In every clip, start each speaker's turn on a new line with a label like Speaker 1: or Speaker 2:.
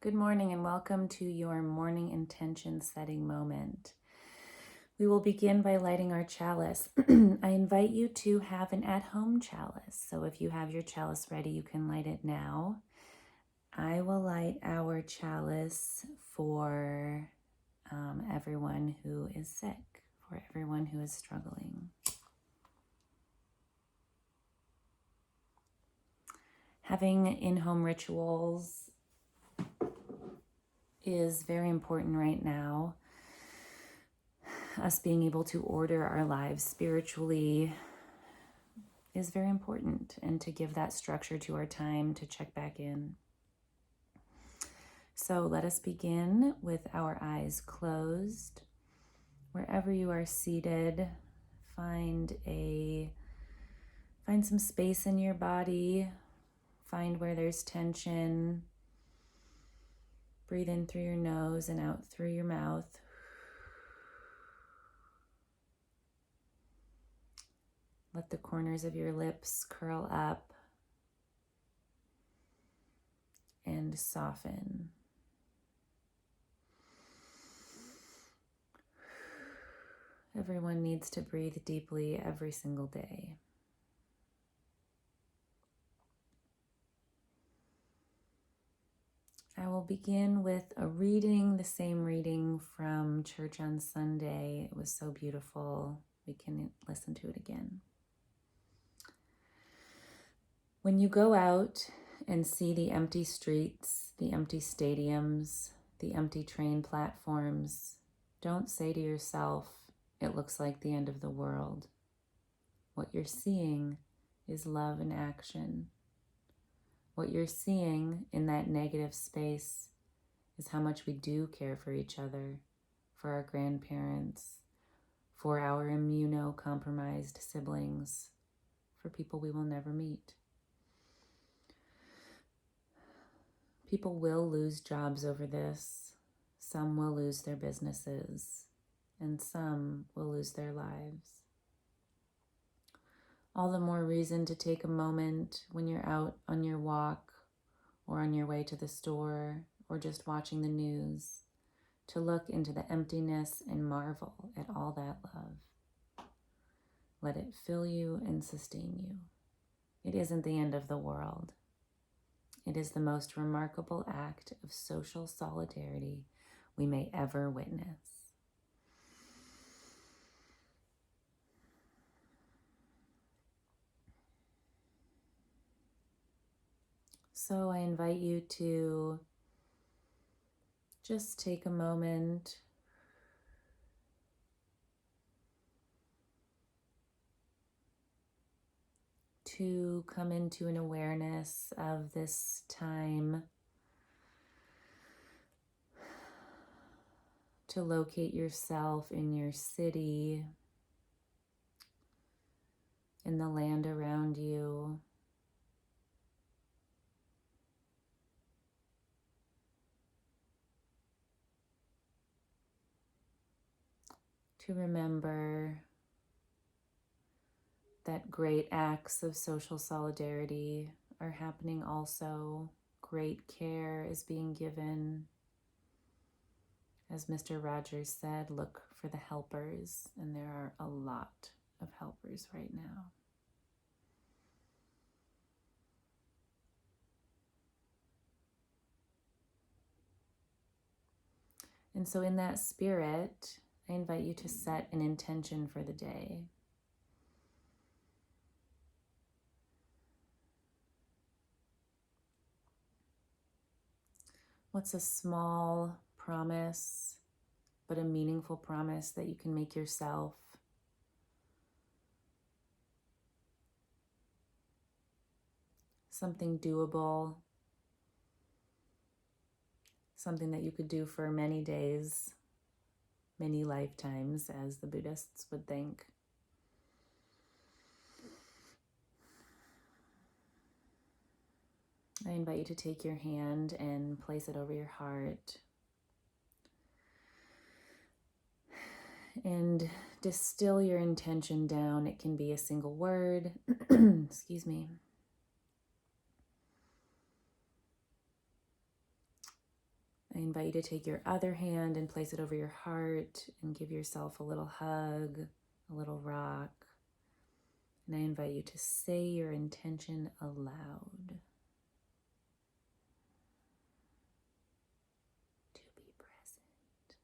Speaker 1: Good morning and welcome to your morning intention setting moment. We will begin by lighting our chalice. I invite you to have an at-home chalice. So if you have your chalice ready, you can light it now. I will light our chalice for everyone who is sick, for everyone who is struggling. Having in-home rituals is very important right now. Us being able to order our lives spiritually is very important, and to give that structure to our time to check back in. So let us begin with our eyes closed. Wherever you are seated, find some space in your body. Find where there's tension. Breathe in through your nose and out through your mouth. Let the corners of your lips curl up and soften. Everyone needs to breathe deeply every single day. I will begin with a reading, the same reading from church on Sunday. It was so beautiful. We can listen to it again. When you go out and see the empty streets, the empty stadiums, the empty train platforms, don't say to yourself, "It looks like the end of the world." What you're seeing is love in action. What you're seeing in that negative space is how much we do care for each other, for our grandparents, for our immunocompromised siblings, for people we will never meet. People will lose jobs over this. Some will lose their businesses, and some will lose their lives. All the more reason to take a moment when you're out on your walk or on your way to the store or just watching the news to look into the emptiness and marvel at all that love. Let it fill you and sustain you. It isn't the end of the world. It is the most remarkable act of social solidarity we may ever witness. So I invite you to just take a moment to come into an awareness of this time, to locate yourself in your city, in the land around you. To remember that great acts of social solidarity are happening also. Great care is being given. As Mr. Rogers said, look for the helpers, and there are a lot of helpers right now. And so in that spirit, I invite you to set an intention for the day. What's a small promise, but a meaningful promise that you can make yourself? Something doable, something that you could do for many days, many lifetimes, as the Buddhists would think. I invite you to take your hand and place it over your heart and distill your intention down. It can be a single word. Excuse me. invite you to take your other hand and place it over your heart and give yourself a little hug, a little rock. And I invite you to say your intention aloud. To be present.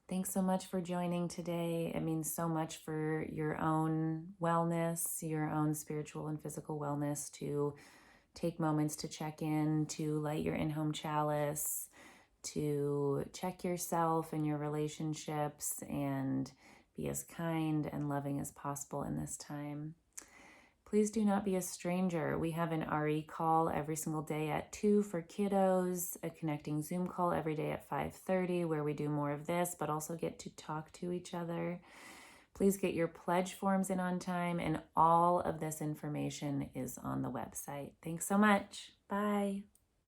Speaker 1: Thanks so much for joining today. It means so much for your own wellness, your own spiritual and physical wellness, to take moments to check in, to light your in-home chalice, to check yourself and your relationships, and be as kind and loving as possible in this time. Please do not be a stranger. We have an RE call every single day at 2 for kiddos, a connecting Zoom call every day at 5:30 where we do more of this, but also get to talk to each other. Please get your pledge forms in on time, and all of this information is on the website. Thanks so much. Bye.